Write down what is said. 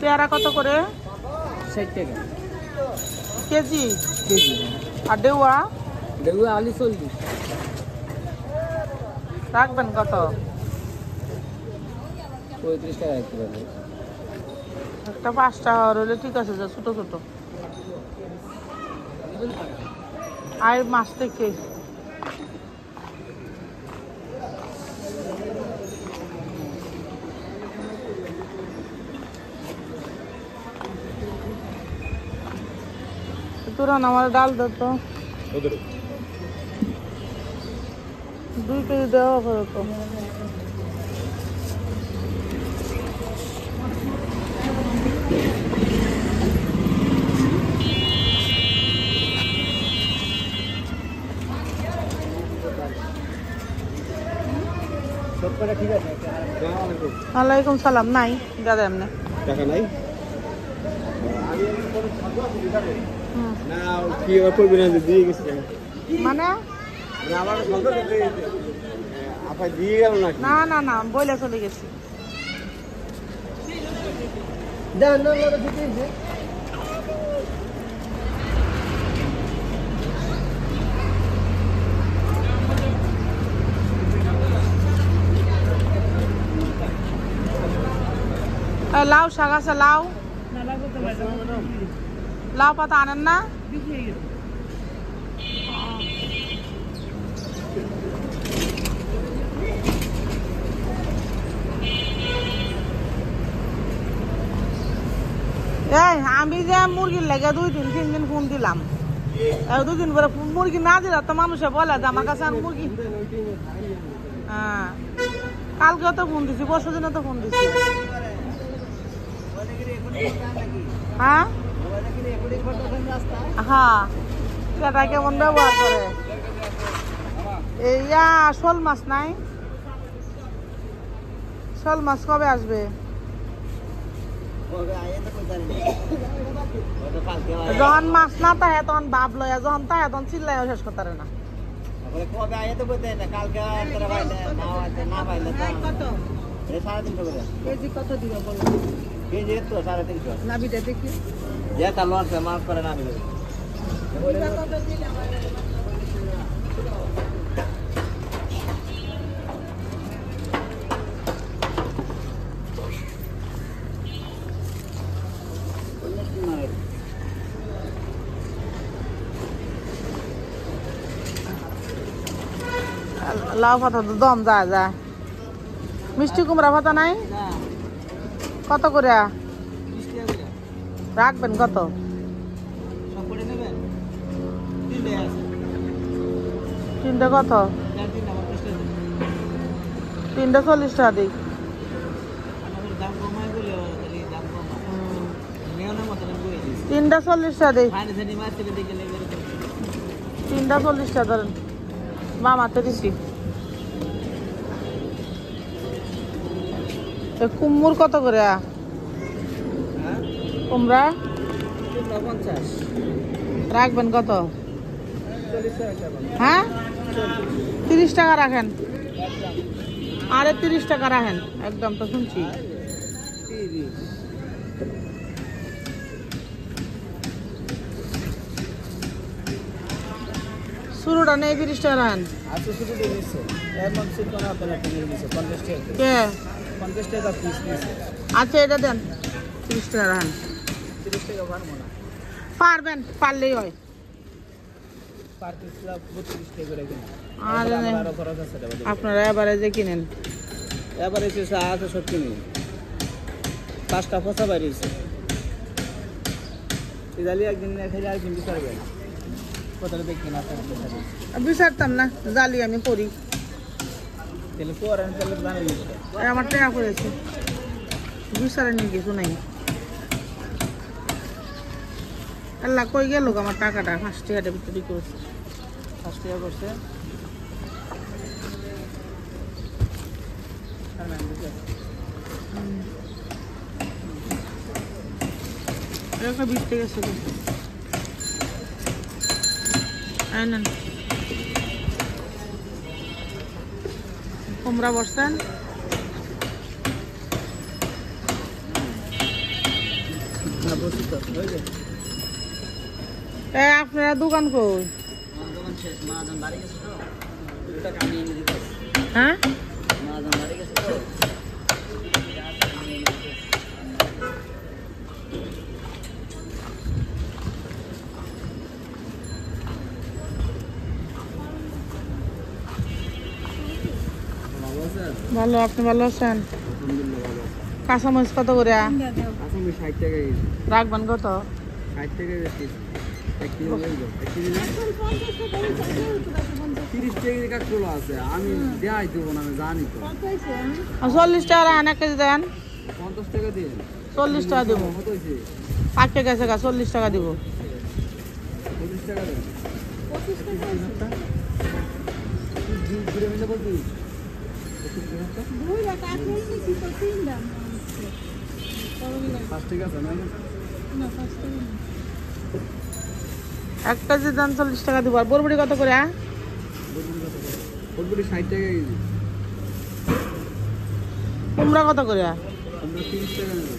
পেয়ারা কত করে? 60 টাকা কেজি। কেজি। আর ডেউয়া? ডেউয়া আলি 40। রাখবেন কত? 35 টাকা রাখতে পারবে। একটা 5 টাকা হলে ঠিক আছে, যা ছোট ছোট। আর মাছ থেকে তোরা আমার ডাল দে তো, 2 কেজি দেওয়া করে তো। ওয়ালাইকুম সালাম। নাই দাদা এমনি টাকা নাই না কি করবি না দিয়ে গেছি মানে আমার আপা দিয়ে গেল না না না না বইলে চলে গেছি। লাউ শাক আছে? লাউ লাউ পাতা আনেন না? এই আমি যে মুরগির লেগে 2-3 দিন ফোন দিলাম, 2 দিন পরে মুরগি না দিলে তো মানুষে বলে যে আমার কাছে আর মুরগি। হ্যাঁ কালকেও তো ফোন দিছি, পরশু দিনও তো ফোন দিছি। হ্যাঁ হ্যাঁ সেটা কেমন ব্যবহার করে। এইয়া শোল মাছ নাই? শোল মাছ কবে আসবে? যখন মাছ না থাকে তখন ভাব লয়া, যখন থাকে তখন চিল্লাইও শেষ করতে পারে না। কেজি কত দিবে বলো? কেজি তো 350 নাবিটা দেখি যে তালোয়ার সে মাছ করে না দিলে লাউ পাতা তো দম যায় যায়। মিষ্টি কুমড়া পাতা নাই? কত করে রাখবেন? কত? 3টে কত? 3টে 40 টাকা দিই। 3টে 40 টাকা দিই। 3টে 40 টাকা ধরেন, মামাতে দিছি। কুমড় কত করে? কুমড়া 50 রাখবেন কত? হ্যাঁ 30 টাকা রাখেন। আরে 30 টাকা রাখেন একদম, তো শুনছি। শুরুটা নেই 30 টাকা রাখেন। আচ্ছা এটা দেন 30 টাকা রাখেন। পারবেন, পারলেই হয়। আর আপনারা এবারে যে কিনেন এবারে আছে সত্যি নেই 5টা পচা বাড়িয়েছে ইদালি একদিন খেলে একদিন বিচারবেন কোথাও দেখি না বিচারতাম না, জালি আমি করি। তাহলে করেন তাহলে জানেন আমার টাকা করেছে, বিচারে নিয়ে কিছু নাই। আল্লাহ কই গেল আমার টাকাটা? 5 টাকাটা বিক্রি করেছে। 5 টাকা করছে একটা 20 টাকা ছিল। আইনেন কুমড়া বসছেন হ্যাঁ বসি তো ওই যে আপনারা দোকান কই? দোকান শেষ মহাজন বাড়ি গেছে তো দুটা কামিয়ে নিয়ে দিতে হ্যাঁ মহাজন বাড়ি গেছে তো ভালো আছে ভালো, আপনি ভালো আছেন? আলহামদুলিল্লাহ ভালো আছে কাঁচামরিচ কত করে? আসামি 60 টাকা কেজি রাখবেন কত? 60 টাকা বেশি 1 কিলো হয়ে যাবে 1 কেজি না 30 টাকা কাকড়া আছে আমি দেখাই দেবো না আমি জানি তো 40 টাকা রাখেন, 1 কেজি দেন। 50 টাকা দিন 40 টাকা দেবো। কত হয়েছে পাকে গেছে গা, 40 টাকা দিব। 25 টাকা দেন 25 টাকা বলবি পাঁচ টাকা আছে না 1 কেজি দেন, 40 টাকা দিব। আর বরবড়ি কত করে? ফুলপুরি 60 টাকা কেজি কুমড়া কত করে? আমরা 30 টাকা নেব